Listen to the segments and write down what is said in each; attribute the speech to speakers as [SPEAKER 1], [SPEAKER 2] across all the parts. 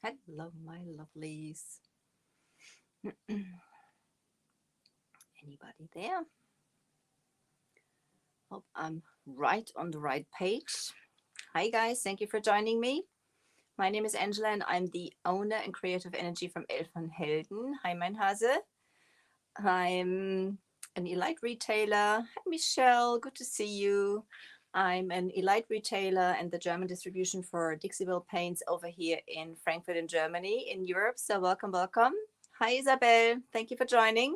[SPEAKER 1] Hello, my lovelies. Anybody there? Hope I'm right on the right page. Hi, guys. Thank you for joining me. My name is Angela, and I'm the owner and creative energy from Elfen Helden. Hi, mein Hase. I'm an Elite retailer. Hi, Michelle. Good to see you. I'm an Elite retailer and the German distribution for Dixieville Paints over here in Frankfurt in Germany, in Europe. So welcome, welcome. Hi, Isabel. Thank you for joining.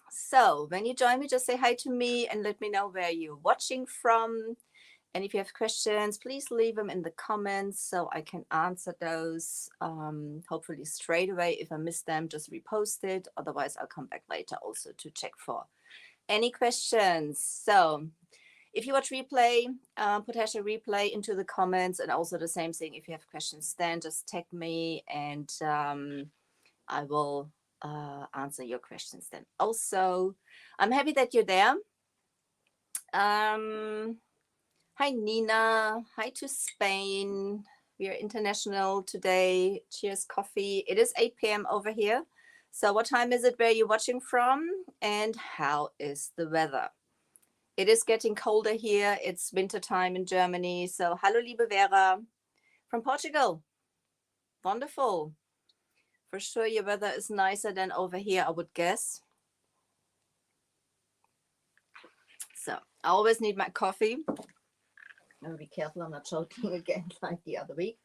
[SPEAKER 1] So when you join me, just say hi to me and let me know where you're watching from. And if you have questions, please leave them in the comments so I can answer those hopefully straight away. If I miss them, just repost it. Otherwise, I'll come back later also to check for any questions. So if you watch replay, put hashtag replay into the comments. And also the same thing, if you have questions, then just tag me and I will answer your questions then. Also, I'm happy that you're there. Hi, Nina. Hi to Spain. We are international today. Cheers, coffee. It is 8 p.m. over here. So what time is it where you're watching from? And how is the weather? It is getting colder here. It's winter time in Germany. So hallo, liebe Vera from Portugal. Wonderful. For sure, your weather is nicer than over here, I would guess. So I always need my coffee. I'll be careful I'm not choking again like the other week.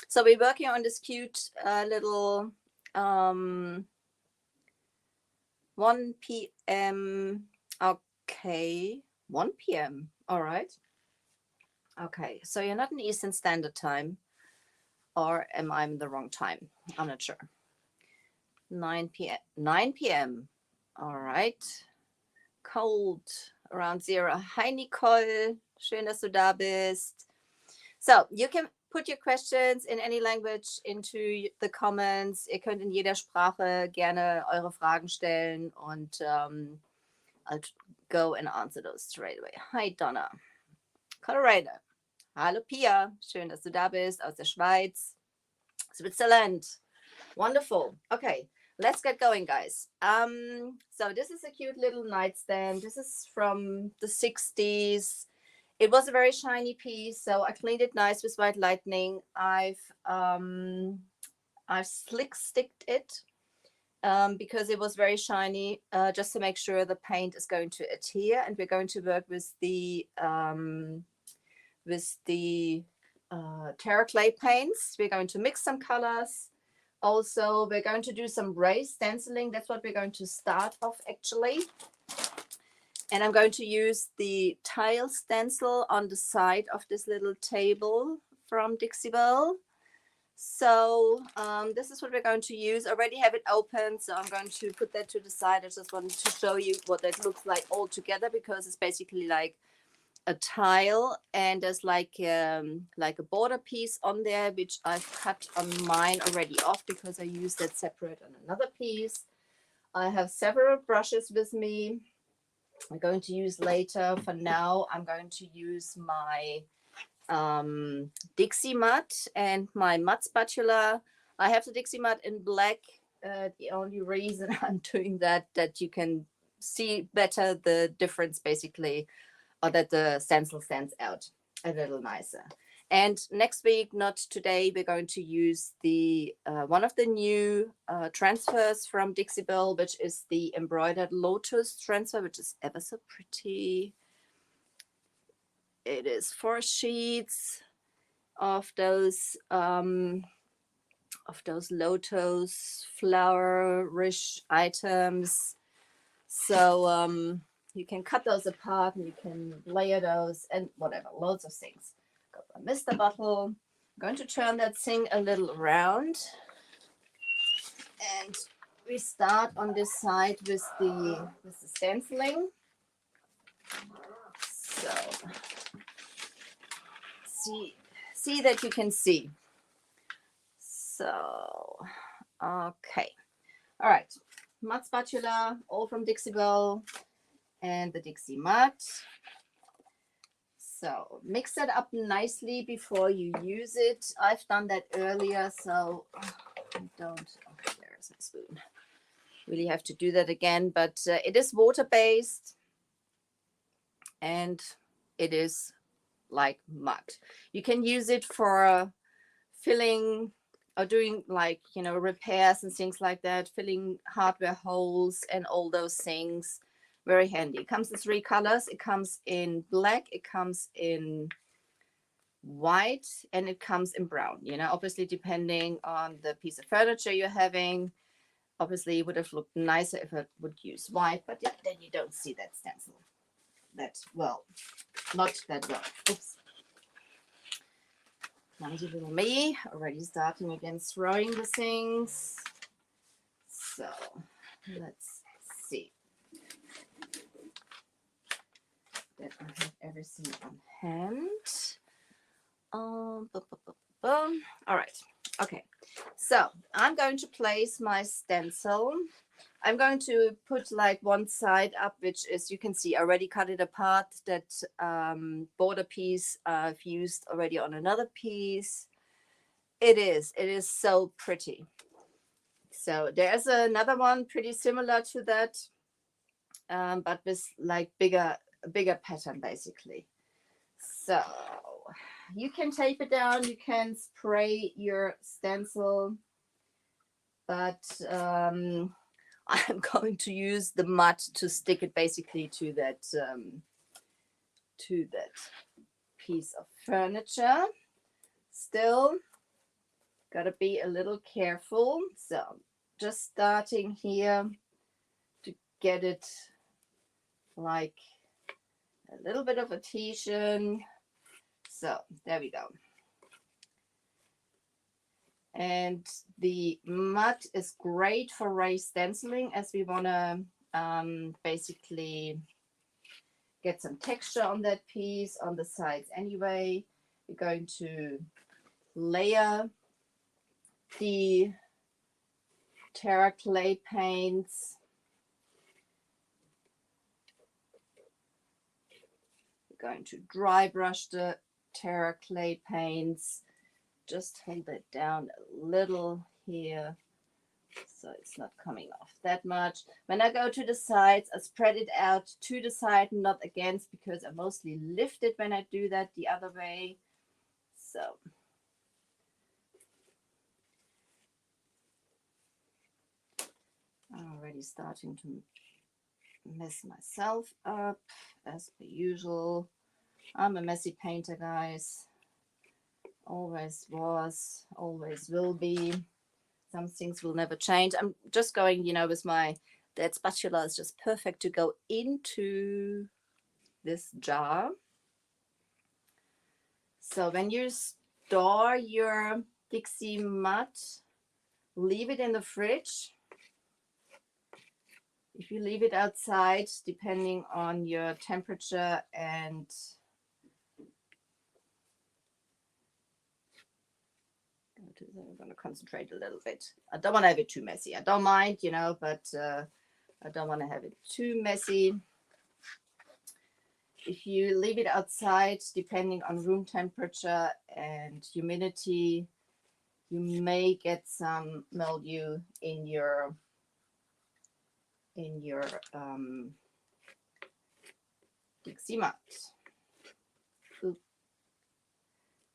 [SPEAKER 1] So we're working on this cute little 1 p.m. Okay, 1 p.m. All right. Okay, so you're not in Eastern Standard Time, or am I in the wrong time? I'm not sure. 9 p.m. 9 p.m. All right. Cold around 0. Hi, Nicole. Schön, dass du da bist. So, you can put your questions in any language into the comments. Ihr könnt in jeder Sprache gerne eure Fragen stellen und I'll go and answer those straight away. Hi, Donna. Colorado. Hallo, Pia. Schön, dass du da bist aus der Schweiz. Switzerland. Wonderful. Okay. Let's get going, guys. So this is a cute little nightstand. This is from the 60s. It was a very shiny piece, so I cleaned it nice with white lightning. I've slick sticked it because it was very shiny, just to make sure the paint is going to adhere. And we're going to work with the Terra clay paints. We're going to mix some colors. Also, we're going to do some raised stenciling. That's what we're going to start off actually. And I'm going to use the tile stencil on the side of this little table from Dixieville. So this is what we're going to use. I already have it open, so I'm going to put that to the side. I just wanted to show you what that looks like all together, because it's basically like a tile, and there's like a border piece on there, which I've cut on mine already off because I used that separate on another piece. I have several brushes with me I'm going to use later. For now, I'm going to use my Dixie mud and my mud spatula. I have the Dixie mud in black. The only reason I'm doing that you can see better the difference basically, or that the stencil stands out a little nicer. And next week, not today, we're going to use the one of the new transfers from Dixieville, which is the embroidered Lotus transfer, which is ever so pretty. It is 4 sheets of those Lotus flower-ish items. So you can cut those apart and you can layer those and whatever, loads of things. Got my mister bottle. I'm going to turn that thing a little around. And we start on this side with the stenciling. So see that you can see. So, okay. All right. Mud spatula, all from Dixieville, and the Dixie mud. So mix it up nicely before you use it. I've done that earlier, so I don't. Oh, there's my spoon. Really have to do that again, but it is water-based and it is like mud. You can use it for filling or doing like, you know, repairs and things like that, filling hardware holes and all those things. Very handy. It comes in 3 colors. It comes in black, it comes in white, and it comes in brown. You know, obviously depending on the piece of furniture you're having. Obviously it would have looked nicer if I would use white, but yeah, then you don't see that stencil that well. Not that well. Oops. Clumsy little me, already starting again throwing the things. So let's see that I have everything on hand. All right. Okay. So I'm going to place my stencil. I'm going to put like one side up, which is, you can see, I already cut it apart. That border piece I've used already on another piece. It is so pretty. So there's another one pretty similar to that, but with like bigger pattern basically. So you can tape it down, you can spray your stencil, but I'm going to use the mud to stick it basically to that piece of furniture. Still gotta be a little careful. So just starting here to get it like a little bit of adhesion. So there we go. And the mud is great for raised stenciling, as we want to basically get some texture on that piece on the sides anyway. We're going to layer the Terra clay paints. We're going to dry brush the Terra clay paints. Just hold it down a little here so it's not coming off that much. When I go to the sides, I spread it out to the side, not against, because I mostly lift it when I do that the other way. So I'm already starting to mess myself up as per usual. I'm a messy painter, guys. Always was, always will be. Some things will never change. I'm just going, you know, with that spatula is just perfect to go into this jar. So when you store your Dixie mud, leave it in the fridge. If you leave it outside, depending on your temperature and I'm going to concentrate a little bit. I don't want to have it too messy. I don't mind, you know, but I don't want to have it too messy. If you leave it outside, depending on room temperature and humidity, you may get some mildew in your Dixie mud. Oop.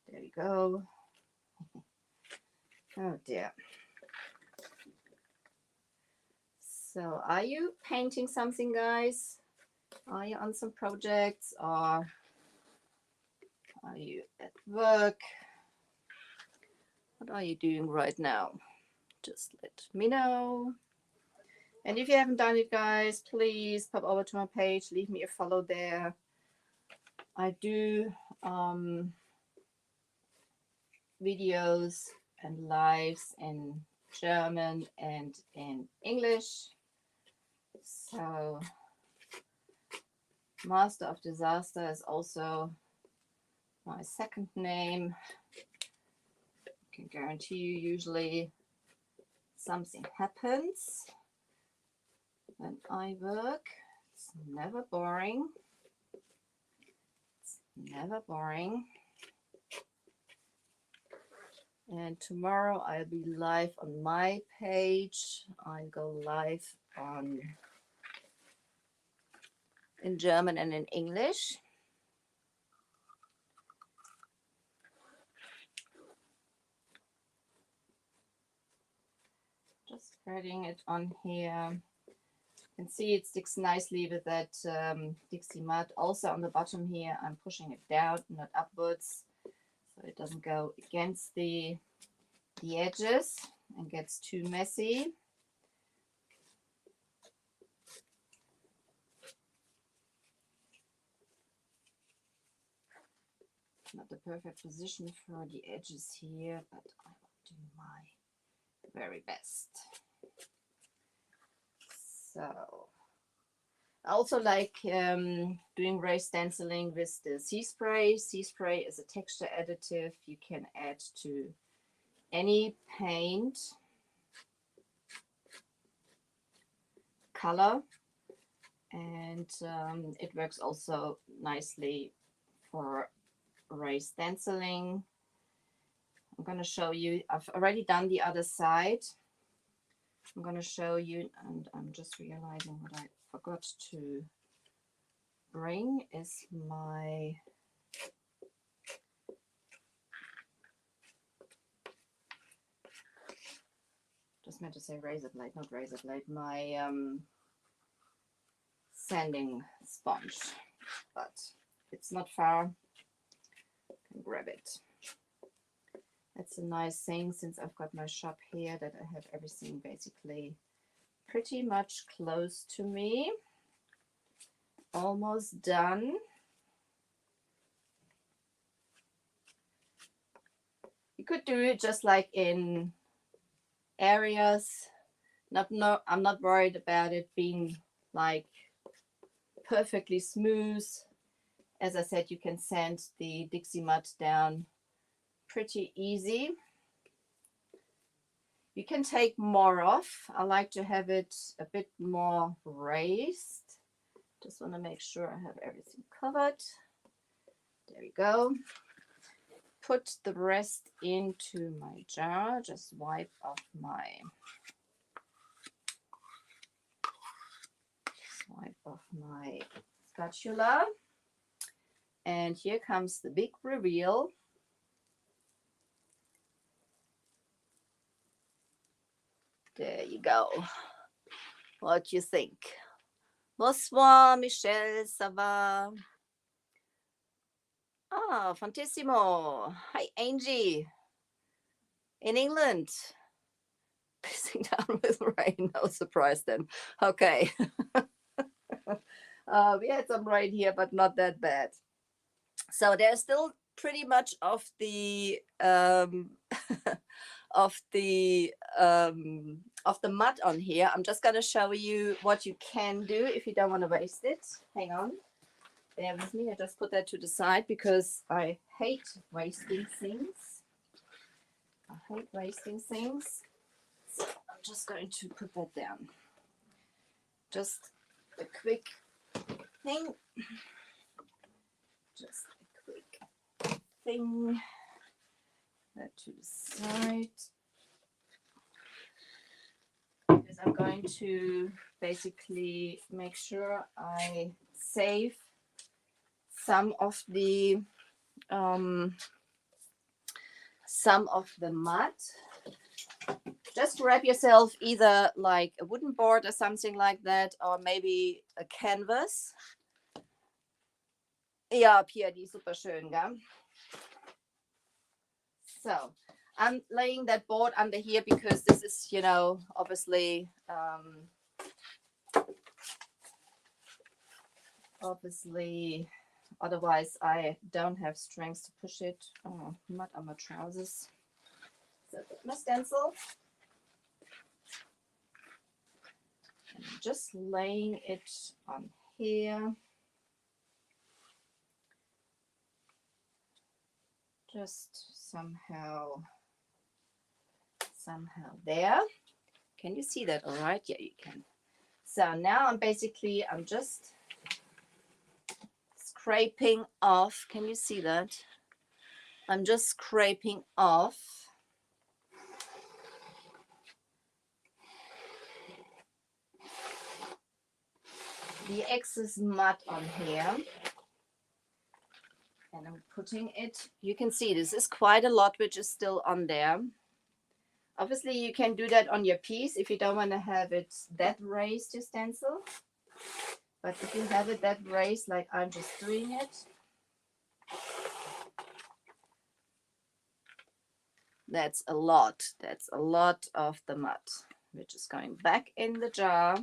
[SPEAKER 1] There we go. Oh dear. So are you painting something, guys? Are you on some projects, or are you at work? What are you doing right now? Just let me know. And if you haven't done it, guys, please pop over to my page, leave me a follow there. I do videos and lives in German and in English. So Master of Disaster is also my second name. I can guarantee you usually something happens when I work. It's never boring. It's Never boring. And tomorrow I'll be live on my page. I'll go live in German and in English. Just spreading it on here. You can see it sticks nicely with that Dixie mud. Also on the bottom here, I'm pushing it down, not upwards, so it doesn't go against the edges and gets too messy. Not the perfect position for the edges here, but I will do my very best. So I also like doing raised stenciling with the sea spray. Sea spray is a texture additive you can add to any paint color, and it works also nicely for raised stenciling. I'm going to show you, I've already done the other side. I'm going to show you, and I'm just realizing what I forgot to bring is my just meant to say razor blade, not razor blade, my sanding sponge, but it's not far. I can grab it. That's a nice thing, since I've got my shop here, that I have everything basically pretty much close to me. Almost done. You could do it just like in areas. I'm not worried about it being like perfectly smooth. As I said, you can sand the Dixie mud down pretty easy. You can take more off. I like to have it a bit more raised. Just want to make sure I have everything covered. There we go. Put the rest into my jar. Just wipe off my spatula. And here comes the big reveal. There you go. What do you think? Bonsoir, Michelle, ça va? Ah, fantissimo. Hi, Angie. In England. Pissing down with rain. No surprise then. Okay. We had some rain here, but not that bad. So there's still pretty much of the of the mud on here. I'm just gonna show you what you can do if you don't want to waste it. Hang on, bear with me. I just put that to the side because I hate wasting things. I hate wasting things. So I'm just going to put that down. Just a quick thing. Just a quick thing. That to the side. Because I'm going to basically make sure I save some of the mud. Just grab yourself either like a wooden board or something like that, or maybe a canvas. Ja, Pia, die ist super schön, gell? So I'm laying that board under here because this is, you know, obviously otherwise I don't have strength to push it. Oh, mud on my trousers. So my stencil. And I'm just laying it on here. Just somehow there. Can you see that all right? Yeah, you can. So now I'm just scraping off. Can you see that? I'm just scraping off the excess mud on here. And I'm putting it, you can see this is quite a lot which is still on there. Obviously you can do that on your piece if you don't want to have it that raised, your stencil. But if you have it that raised like I'm just doing it, that's a lot. That's a lot of the mud, which is going back in the jar.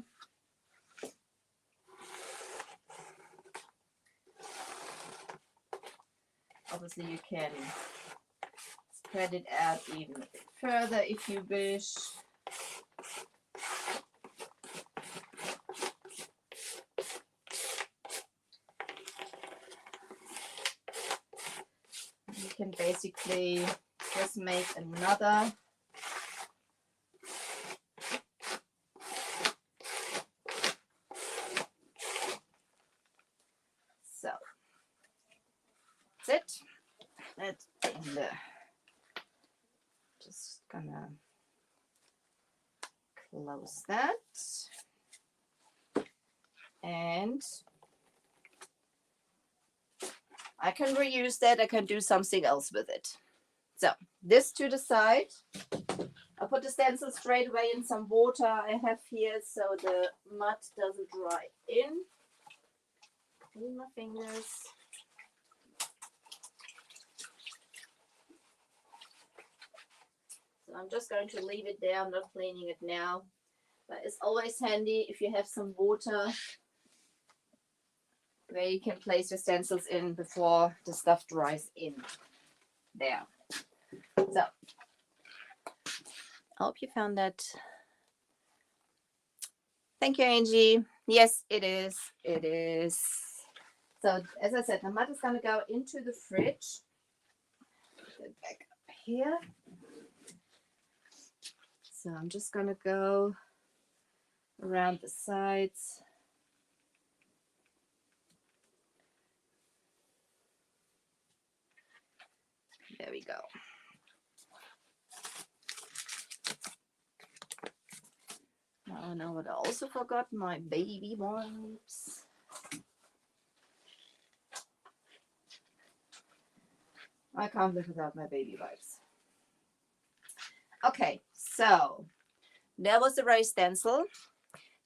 [SPEAKER 1] Obviously you can spread it out even a bit further if you wish. You can basically just make another so that's it. That's in the just gonna close that, and I can reuse that. I can do something else with it. So this to the side. I'll put the stencil straight away in some water I have here so the mud doesn't dry in. Clean my fingers. So I'm just going to leave it there. I'm not cleaning it now. But it's always handy if you have some water where you can place your stencils in before the stuff dries in there. So I hope you found that. Thank you, Angie. Yes, it is. It is. So as I said, the mud is going to go into the fridge. Put it back up here. So I'm just going to go around the sides. There we go. Oh no, but I also forgot my baby wipes. I can't live without my baby wipes. Okay, so there was the raised stencil.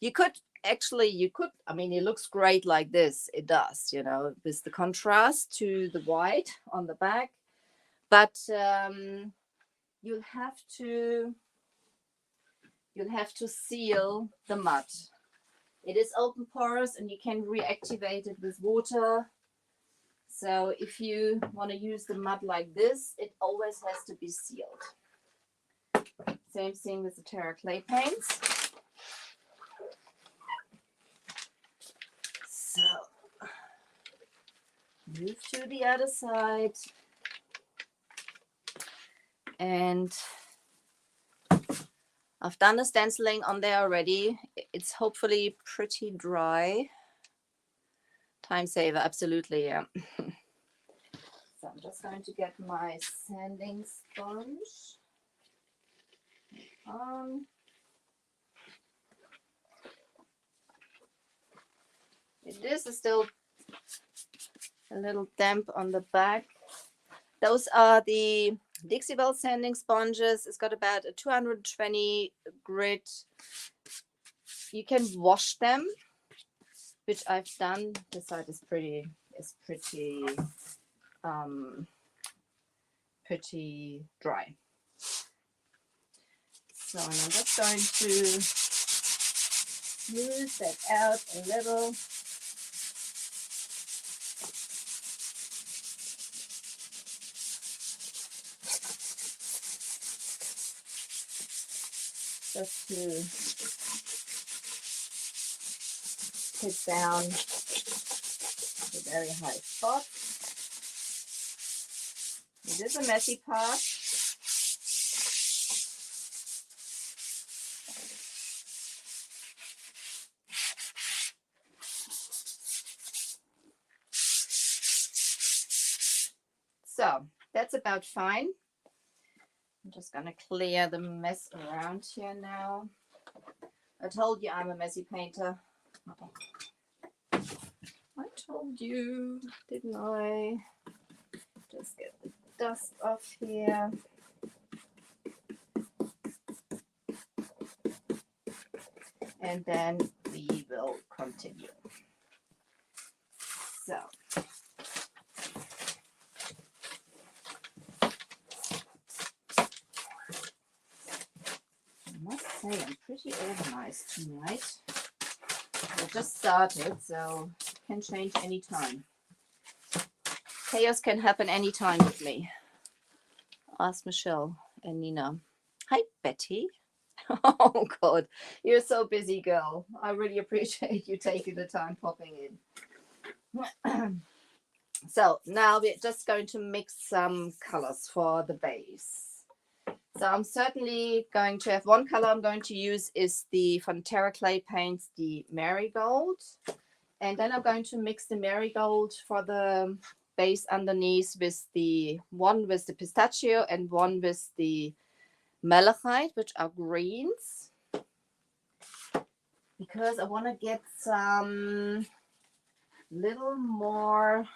[SPEAKER 1] You could actually, I mean, it looks great like this. It does, you know, with the contrast to the white on the back. But you'll have to seal the mud. It is open porous and you can reactivate it with water. So if you want to use the mud like this, it always has to be sealed. Same thing with the Terra clay paints. So move to the other side. And I've done the stenciling on there already. It's hopefully pretty dry. Time saver, absolutely, yeah. So I'm just going to get my sanding sponge. This is still a little damp on the back. Those are the Dixie Belle sanding sponges. It's got about a 220 grit. You can wash them, which I've done. This side is pretty dry. So I'm just going to smooth that out a little. Just to hit down the very high spot. It is a messy part. So that's about fine. I'm just gonna clear the mess around here now. I told you I'm a messy painter. I told you, didn't I? Just get the dust off here. And then we will continue. So. I must say I'm pretty organized tonight. I just started, so it can change anytime. Chaos can happen anytime with me. Ask Michelle and Nina. Hi, Betty. Oh, God. You're so busy, girl. I really appreciate you taking the time popping in. So now we're just going to mix some colors for the base. So I'm certainly going to have one color I'm going to use is the from Terra Clay Paints, the Marigold. And then I'm going to mix the Marigold for the base underneath with the one with the pistachio and one with the malachite, which are greens. Because I want to get some little more.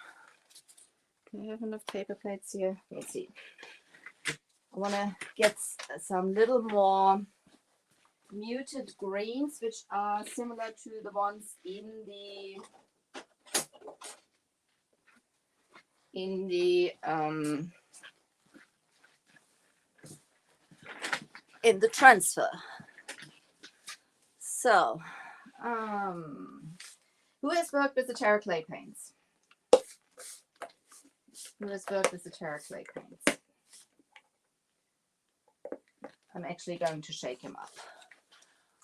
[SPEAKER 1] Can I have enough paper plates here? Let's see. I want to get some little more muted greens, which are similar to the ones in the transfer. So, who has worked with the Terra Clay paints? Who has worked with the Terra Clay paints? I'm actually going to shake him up.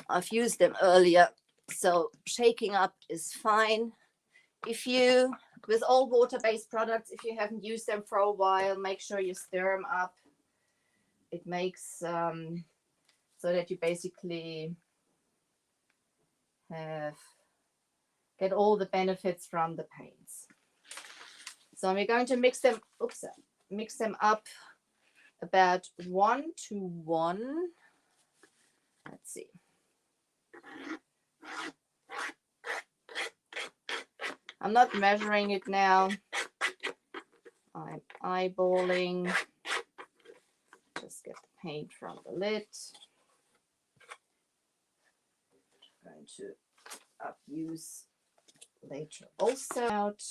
[SPEAKER 1] I've used them earlier, so shaking up is fine. If you, with all water-based products, if you haven't used them for a while, make sure you stir them up. It makes so that you basically get all the benefits from the paints. So we're going to mix them up about 1 to 1. Let's see. I'm not measuring it now. I'm eyeballing. Just get the paint from the lid. I'm going to use later also out.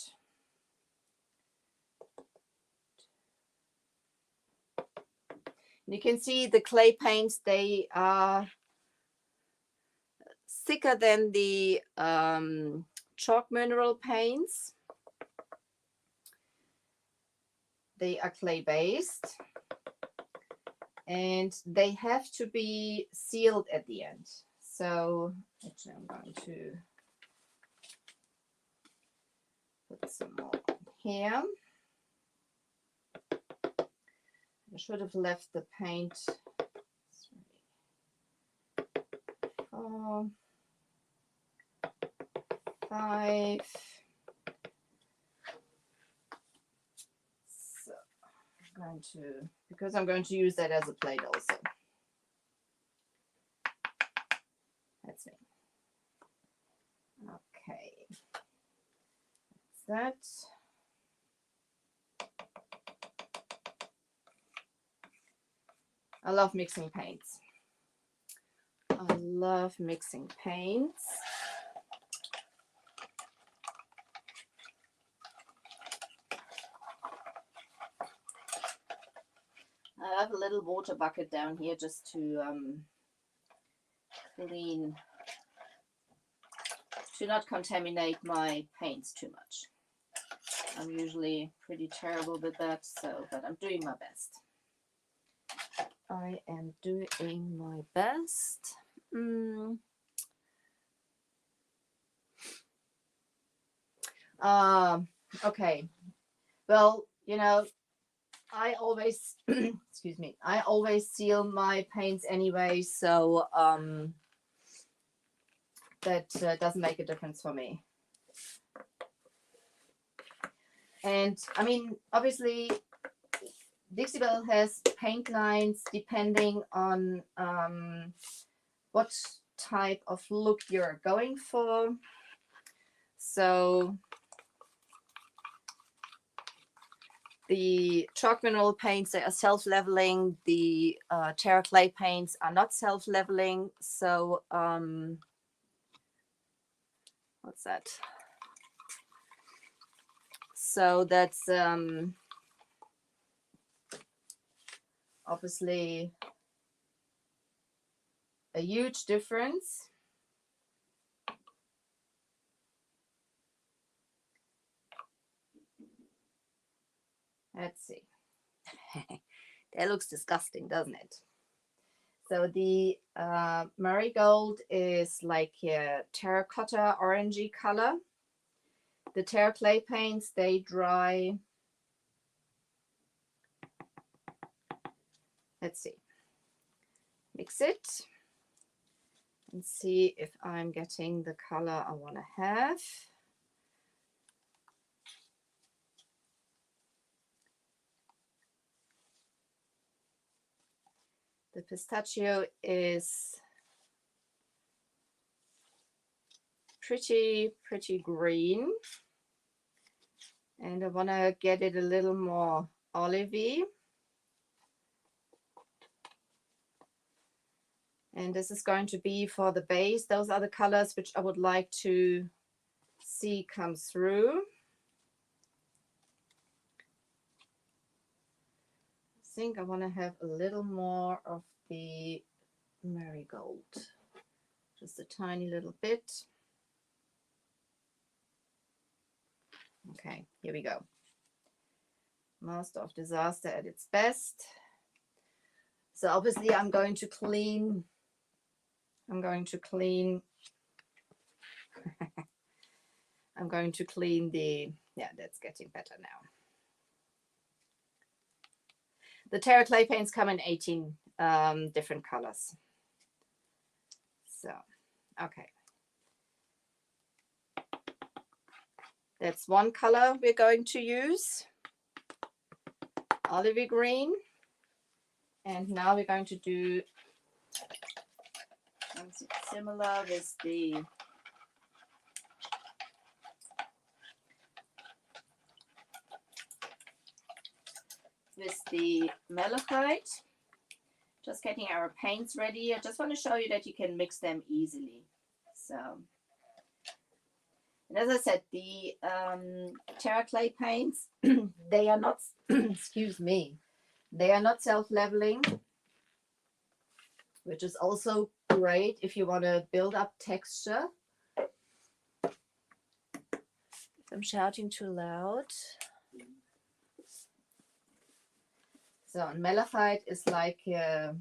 [SPEAKER 1] You can see the clay paints, they are thicker than the chalk mineral paints. They are clay based and they have to be sealed at the end. So actually I'm going to put some more on here. I should have left the paint. 4, 5. So I'm going to, because I'm going to use that as a plate also. That's me. Okay. That's that. I love mixing paints. I love mixing paints. I have a little water bucket down here just to clean, to not contaminate my paints too much. I'm usually pretty terrible with that, but I'm doing my best. I am doing my best. Okay. Well, you know, I always, excuse me, I always seal my paints anyway, so that doesn't make a difference for me. And I mean, obviously, Dixie Belle has paint lines depending on what type of look you're going for. So the chalk mineral paints, they are self-leveling. The Terra clay paints are not self-leveling. So what's that? So that's obviously a huge difference. Let's see. That looks disgusting, doesn't it? So the marigold is like a terracotta orangey color. The Terra clay paints, they dry. Let's see. Mix it and see if I'm getting the color I want to have. The pistachio is pretty green. And I want to get it a little more olivey. And this is going to be for the base. Those are the colors which I would like to see come through. I think I want to have a little more of the marigold. Just a tiny little bit. Okay, here we go. Master of Disaster at its best. So obviously I'm going to clean I'm going to clean the, yeah, that's getting better now. The Terra clay paints come in 18 different colors. So, okay. That's one color we're going to use, olivey green. And now we're going to do something similar with the malachite. Just getting our paints ready. I just want to show you that you can mix them easily. So, and as I said, the Terra clay paints, they are not, excuse me, they are not self-leveling, which is also great if you want to build up texture. I'm shouting too loud. So, and malachite is like, you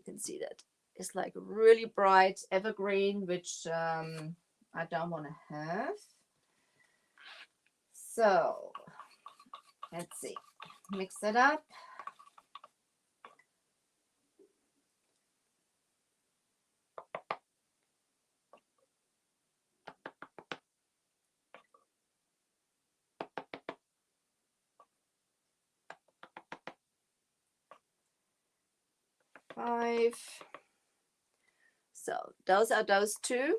[SPEAKER 1] can see that it's like a really bright evergreen, which I don't want to have. So, let's see, mix it up. Five. So those are those two.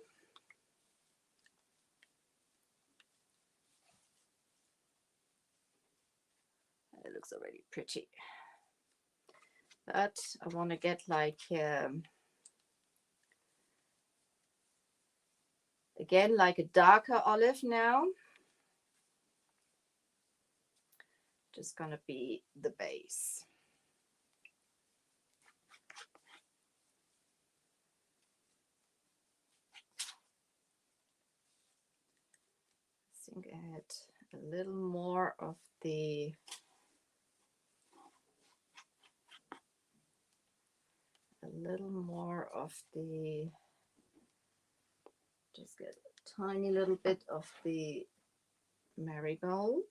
[SPEAKER 1] It looks already pretty. But I want to get like, again, like a darker olive now. Just going to be the base. I think I had a little more of the just get a tiny little bit of the marigold.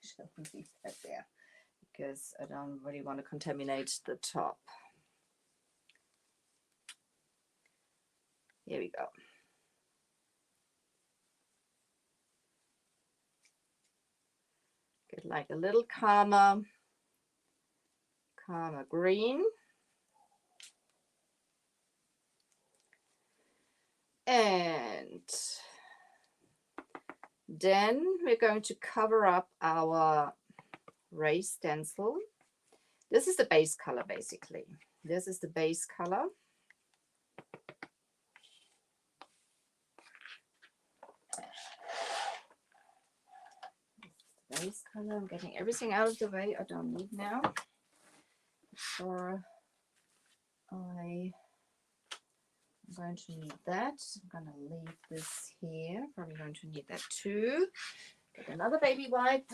[SPEAKER 1] Shall leave that there because I don't really want to contaminate the top. Here we go. Get like a little calmer green. And then we're going to cover up our raised stencil. This is the base color, basically. This is the base color. Base color. I'm getting everything out of the way I don't need now. Before I'm going to need that. I'm going to leave this here. Probably going to need that too. Get another baby wipe.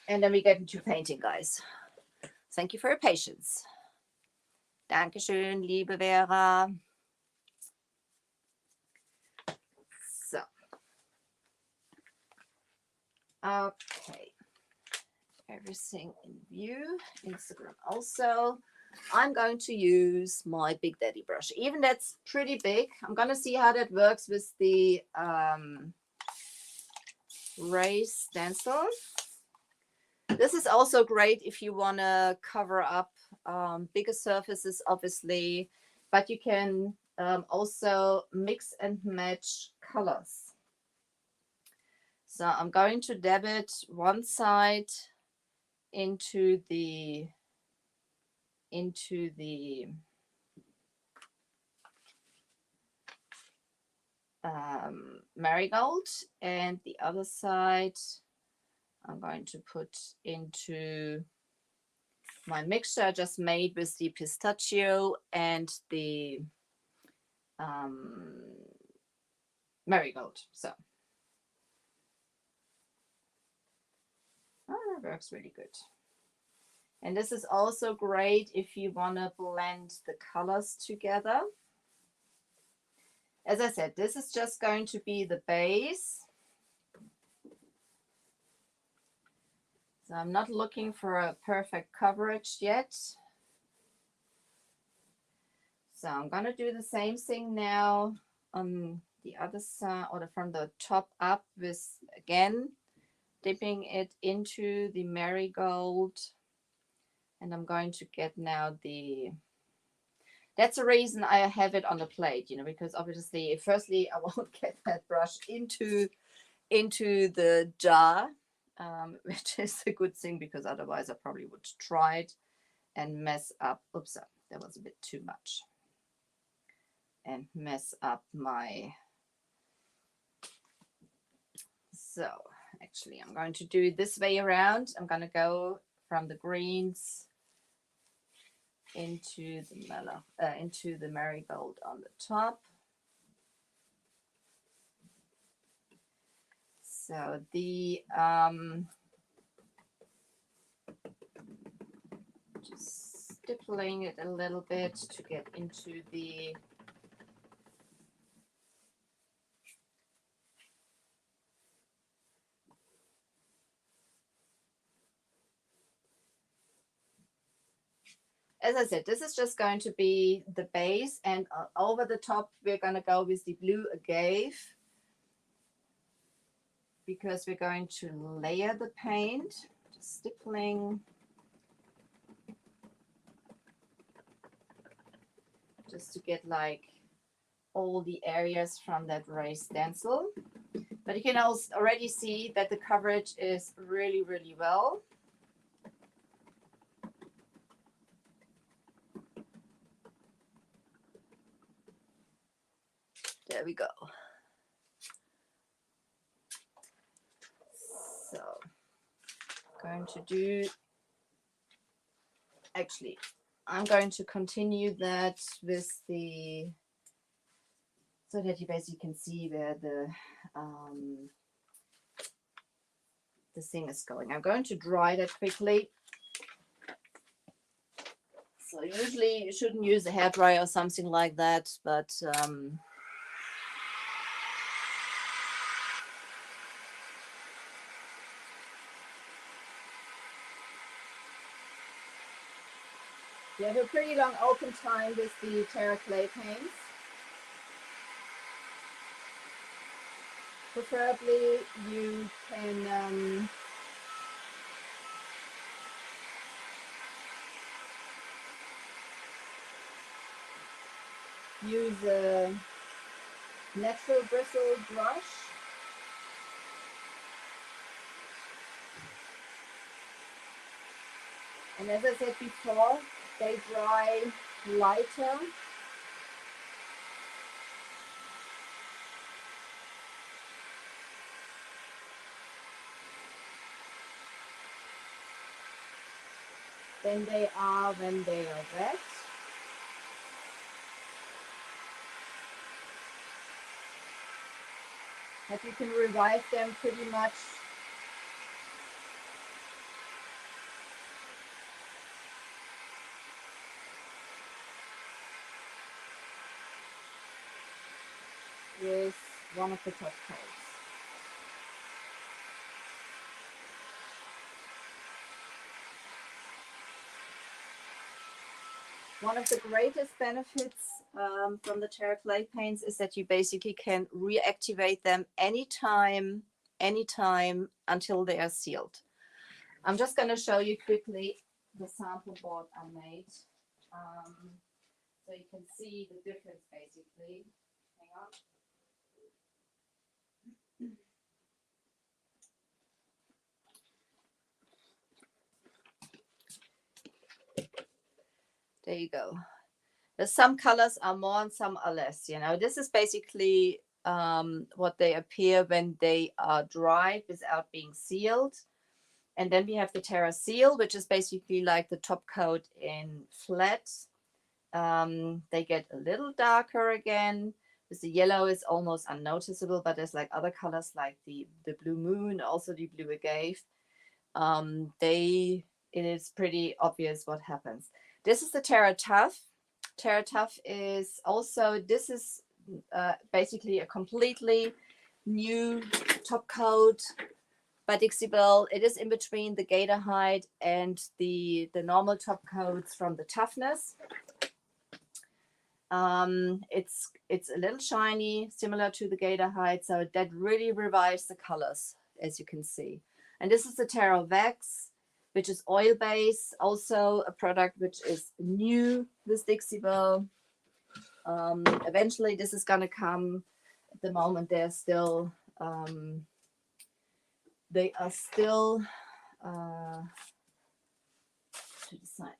[SPEAKER 1] And then we get into painting, guys. Thank you for your patience. Dankeschön, liebe Vera. So. Okay. Everything in view. Instagram also. I'm going to use my Big Daddy brush. Even that's pretty big. I'm going to see how that works with the raised stencil. This is also great if you want to cover up bigger surfaces, obviously, but you can also mix and match colors. So I'm going to dab it one side into the marigold, and the other side I'm going to put into my mixture I just made with the pistachio and the marigold. So that works really good. And this is also great if you want to blend the colors together. As I said, this is just going to be the base. So I'm not looking for a perfect coverage yet. So I'm going to do the same thing now on the other side, or from the top up, with, again, dipping it into the marigold. And I'm going to get now that's the reason I have it on the plate, because obviously, firstly, I won't get that brush into the jar, which is a good thing, because otherwise I probably would try it and mess up. Oops, that was a bit too much. And mess up my... So actually, I'm going to do it this way around. I'm going to go from the greens into the marigold on the top. So the just stippling it a little bit to get into the as I said, this is just going to be the base, and over the top we're going to go with the blue agave, because we're going to layer the paint. Just stippling, just to get like all the areas from that raised stencil. But you can also already see that the coverage is really, really well. There we go. So I'm going to continue that with so that you basically can see where the thing is going. I'm going to dry that quickly. So usually you shouldn't use a hairdryer or something like that, but you have a pretty long open time with the Terra clay paints. Preferably you can use a natural bristle brush. And as I said before, they dry lighter. Than they are when they are wet. But you can revive them pretty much with one of the top coats. One of the greatest benefits from the Terra clay paints is that you basically can reactivate them anytime until they are sealed. I'm just going to show you quickly the sample board I made, so you can see the difference basically. Hang on. There you go. There's some colors are more and some are less. You know, this is basically what they appear when they are dried without being sealed. And then we have the Terra Seal, which is basically like the top coat in flat. They get a little darker again. With the yellow is almost unnoticeable, but there's like other colors like the Blue Moon, also the Blue Agave. It is pretty obvious what happens. This is the Terra Tough. Terra Tough is also, this is basically a completely new top coat by Dixie Belle. It is in between the Gator Hide and the normal top coats from the Toughness. It's a little shiny, similar to the Gator Hide, so that really revives the colors, as you can see. And this is the Terra Wax, which is oil-based, also a product which is new with Dixie Belle. Eventually this is going to come. At the moment they're still to decide.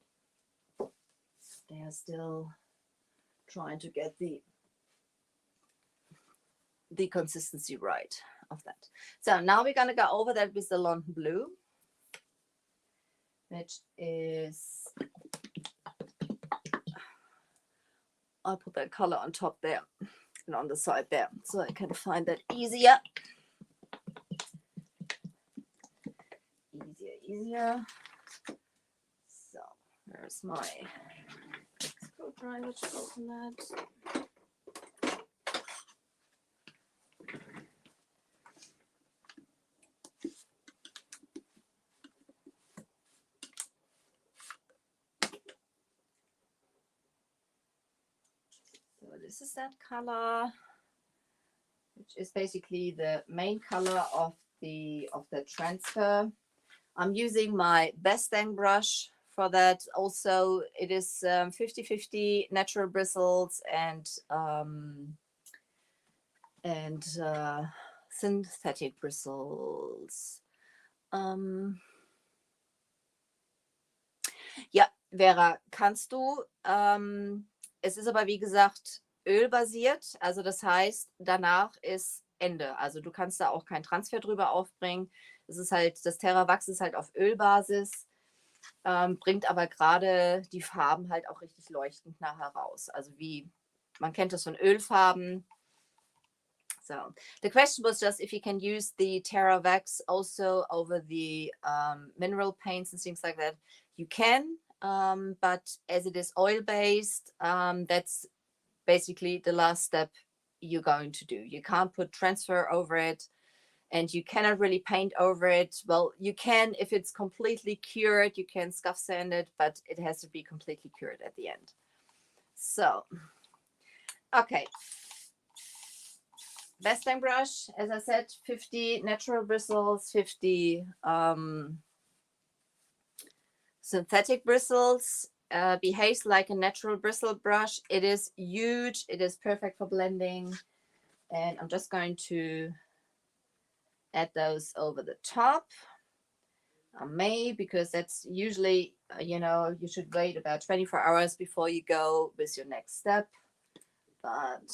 [SPEAKER 1] They are still trying to get the consistency right of that. So now we're going to go over that with the London Blue, which is, I'll put that color on top there and on the side there so I can find that easier. Easier. So there's my screwdriver to open that. So this is that color, which is basically the main color of the transfer. I'm using my Bestang brush for that. Also, it is 50-50 natural bristles and synthetic bristles. Ja, Vera, kannst du, es ist aber wie gesagt ölbasiert, also das heißt, danach ist Ende. Also du kannst da auch keinen Transfer drüber aufbringen. Das ist halt, das Terra Wachs ist halt auf Ölbasis, bringt aber gerade die Farben halt auch richtig leuchtend nachher raus. Also wie, man kennt das von Ölfarben. So the question was just if you can use the Terra Wax also over the mineral paints and things like that. You can, but as it is oil-based, that's basically the last step you're going to do. You can't put transfer over it, and you cannot really paint over it. Well, you can if it's completely cured, you can scuff sand it, but it has to be completely cured at the end. So, okay. Best-Time brush, as I said, 50 natural bristles, 50 synthetic bristles. Behaves like a natural bristle brush. It is huge. It is perfect for blending. And I'm just going to add those over the top. I may, because that's usually, you know, you should wait about 24 hours before you go with your next step. But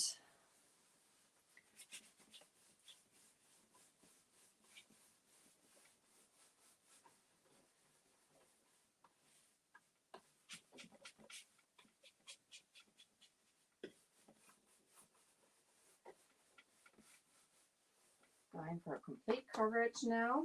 [SPEAKER 1] going for a complete coverage now.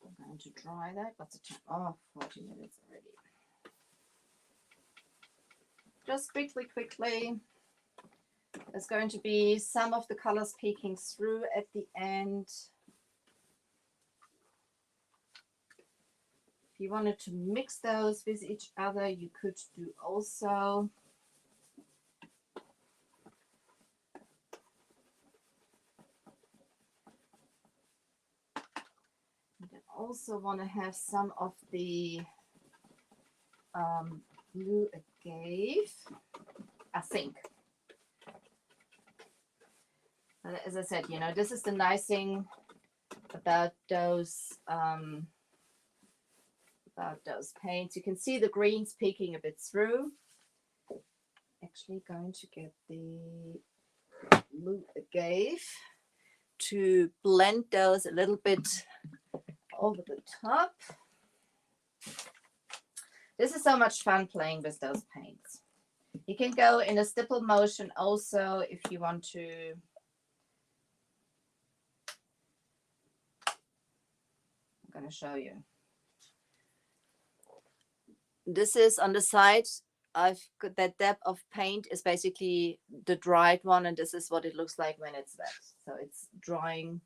[SPEAKER 1] I'm going to dry that. What's the time? Oh, 40 minutes already. Just quickly. There's going to be some of the colors peeking through at the end. If you wanted to mix those with each other, you could do also. You also want to have some of the blue agave, I think. But as I said, you know, this is the nice thing about those paints. You can see the greens peeking a bit through. Actually going to get the blue agave to blend those a little bit over the top. This is so much fun playing with those paints. You can go in a stipple motion also if you want to. I'm going to show you. This is on the side. I've got that depth of paint is basically the dried one, and this is what it looks like when it's wet. So it's drying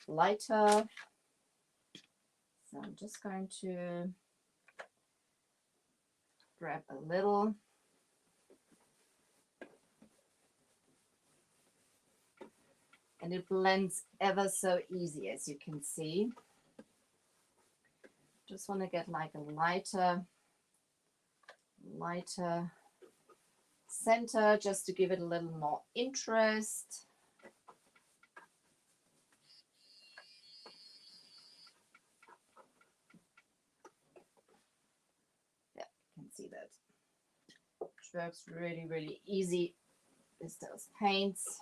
[SPEAKER 1] lighter. So I'm just going to grab a little. And it blends ever so easy, as you can see. Just want to get like a lighter center, just to give it a little more interest. Yeah, you can see that. Which works really, really easy with those paints.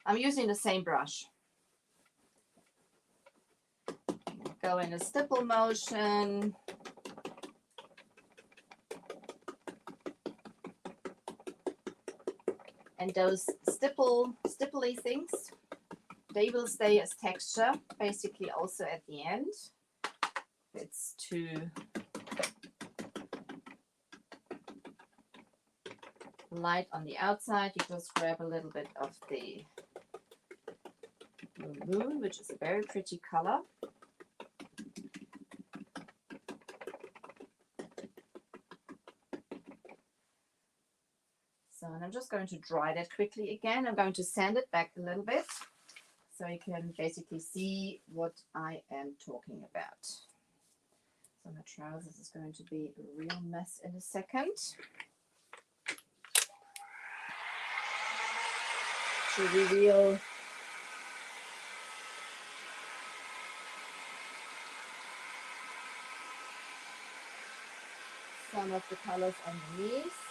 [SPEAKER 1] I'm using the same brush. Go in a stipple motion. And those stipply things, they will stay as texture, basically also at the end. If it's too light on the outside, you just grab a little bit of the Blue Moon, which is a very pretty color. So, and I'm just going to dry that quickly again. I'm going to sand it back a little bit so you can basically see what I am talking about. So my trousers is going to be a real mess in a second. To reveal some of the colors underneath.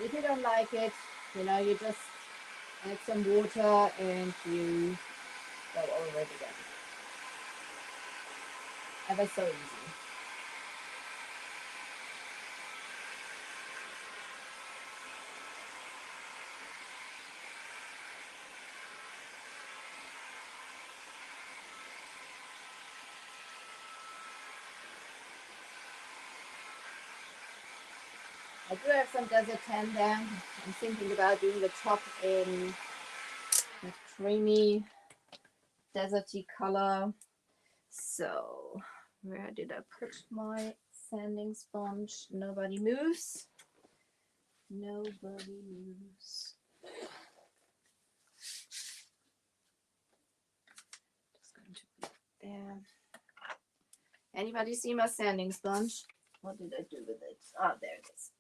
[SPEAKER 1] If you don't like it, you know, you just add some water and you go over it again. Ever so easy. I do have some desert tan there. I'm thinking about doing the top in a creamy deserty color. So where did I put my sanding sponge? Nobody moves. Nobody moves. Just going to put there. Anybody see my sanding sponge? What did I do with it? Ah, there it is.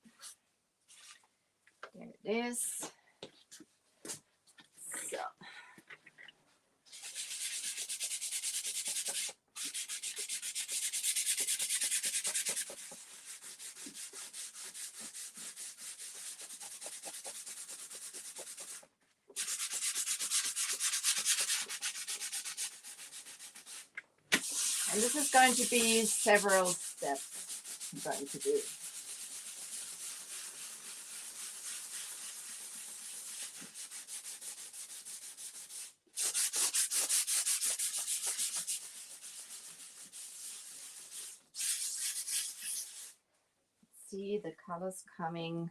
[SPEAKER 1] There it is. So. And this is going to be several steps I'm going to do. See the colors coming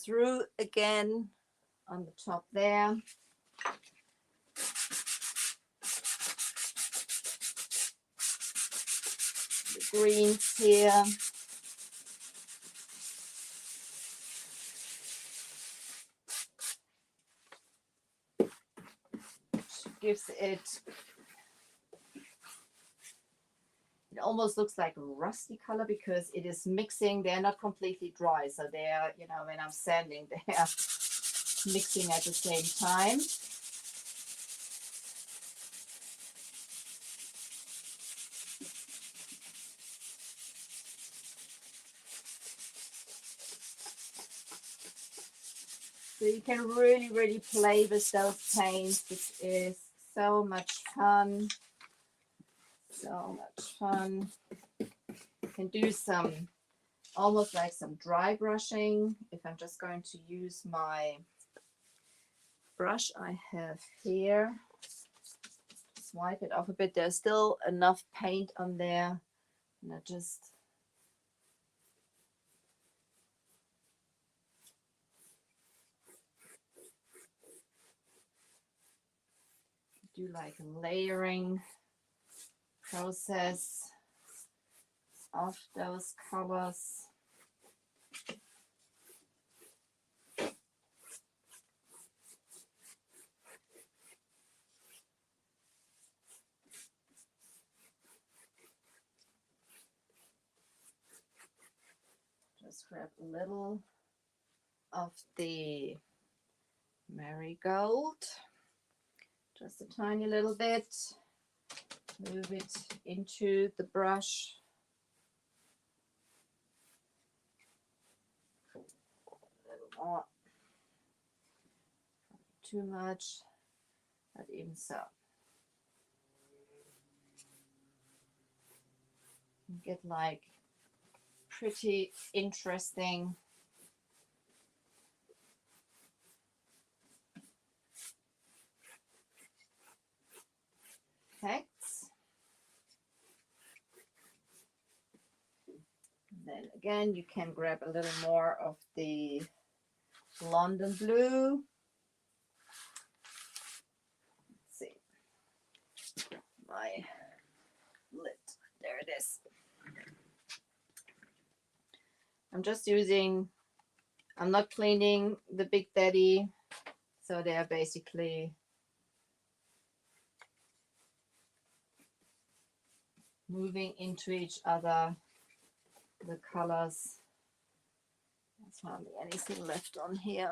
[SPEAKER 1] through again on the top there. The greens here. Gives it almost looks like a rusty color because it is mixing. They're not completely dry, so they're, you know, when I'm sanding, they're mixing at the same time. So you can really play with those paints. This is so much fun. So much fun. You can do some, almost like some dry brushing. If I'm just going to use my brush I have here, swipe it off a bit. There's still enough paint on there. And I just do like a layering process of those colors. Just grab a little of the marigold, just a tiny little bit, move it into the brush. A little more, not too much, but even so. You get like pretty interesting effects. Then again, you can grab a little more of the London blue. Let's see, my lid, there it is. I'm just using, I'm not cleaning the Big Daddy, so they are basically moving into each other, the colors. There's hardly anything left on here.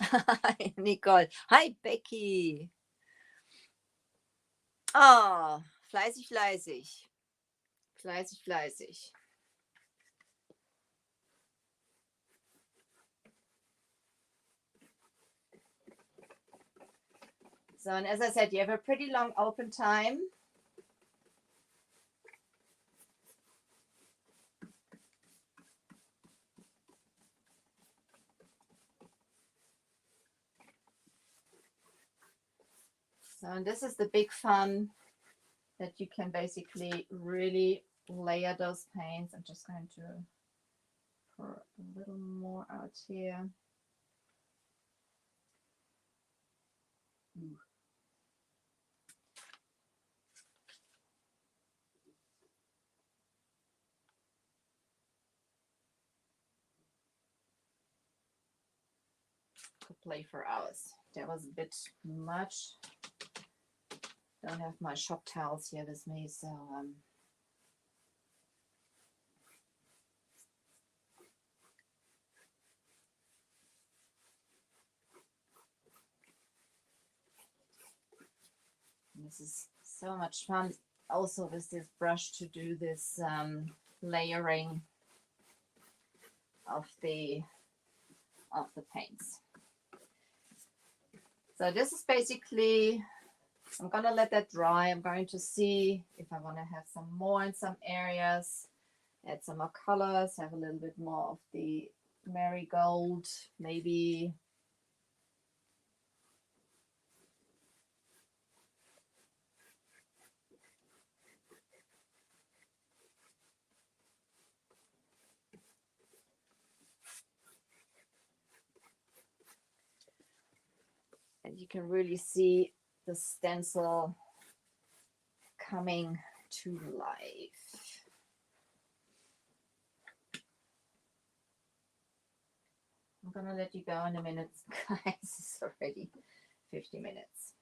[SPEAKER 1] Hi, Nicole. Hi, Becky. Ah, fleißig, fleißig. Fleißig, fleißig. So, and as I said, you have a pretty long open time. So, and this is the big fun, that you can basically really layer those paints. I'm just going to pour a little more out here. Ooh. Could play for hours. That was a bit much. Don't have my shop towels here with me, so this is so much fun also with this brush to do this layering of the paints. So this is basically, I'm gonna let that dry. I'm going to see if I want to have some more in some areas, add some more colors, have a little bit more of the marigold, maybe. And you can really see the stencil coming to life. I'm gonna let you go in a minute, guys. It's already 50 minutes.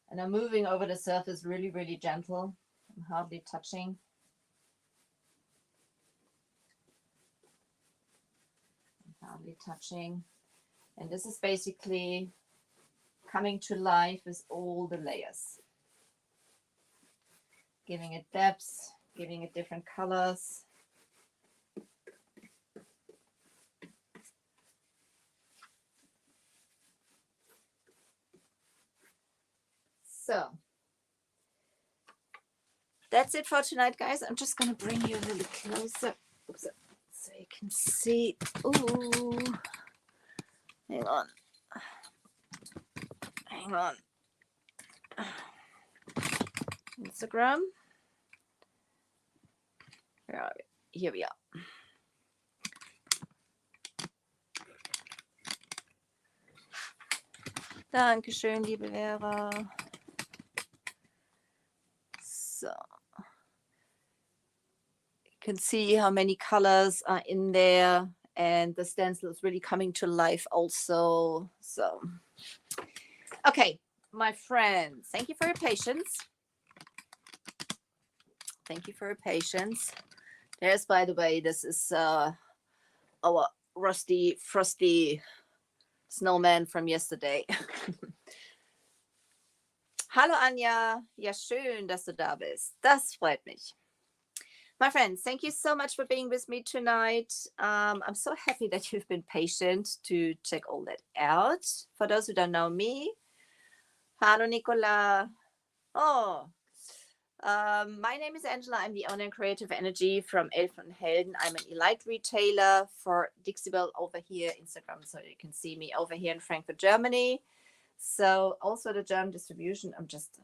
[SPEAKER 1] And I'm moving over the surface really, really gentle. I'm hardly touching. Hardly touching. And this is basically coming to life with all the layers. Giving it depth, giving it different colors. So that's it for tonight, guys. I'm just gonna bring you a little closer. Oops. So you can see. Ooh, hang on. Hang on. Instagram. Where are we? Here we are. Dankeschön, liebe Vera. So. You can see how many colors are in there, and the stencil is really coming to life also. So, okay, my friends, thank you for your patience. Thank you for your patience. There's, by the way, this is our rusty, frosty snowman from yesterday. Hallo Anja, ja schön, dass du da bist. Das freut mich. My friends, thank you so much for being with me tonight. I'm so happy that you've been patient to check all that out. For those who don't know me, hallo Nicola. Oh, my name is Angela. I'm the owner and creative energy from Elfen Helden. I'm an elite retailer for Dixie Belle over here, Instagram, so you can see me over here in Frankfurt, Germany. So also the German distribution. I'm just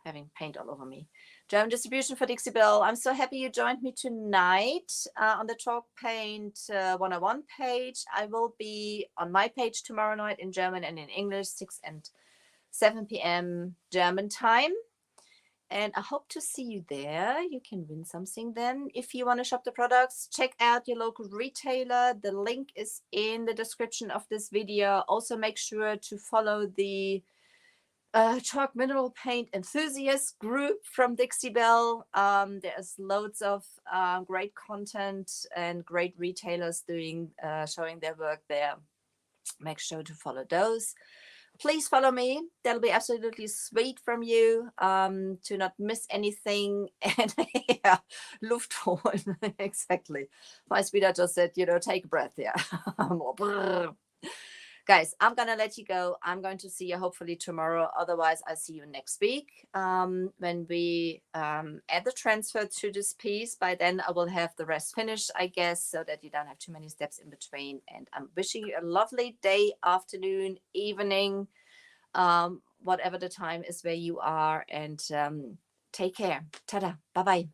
[SPEAKER 1] having paint all over me. German distribution for Dixie Belle. I'm so happy you joined me tonight on the Talk Paint 101 page. I will be on my page tomorrow night in German and in English, 6 and 7 p.m. German time. And I hope to see you there. You can win something then. If you want to shop the products, check out your local retailer. The link is in the description of this video. Also make sure to follow the Chalk Mineral Paint Enthusiast group from Dixie Belle. There's loads of great content and great retailers doing showing their work there. Make sure to follow those. please follow me. That'll be absolutely sweet from you, to not miss anything. And yeah, Luft holen. Exactly. My sweetheart just said, take a breath. Yeah. Guys, I'm going to let you go. I'm going to see you hopefully tomorrow. Otherwise, I'll see you next week, when we add the transfer to this piece. By then, I will have the rest finished, I guess, so that you don't have too many steps in between. And I'm wishing you a lovely day, afternoon, evening, whatever the time is where you are. And take care. Ta-da. Bye-bye.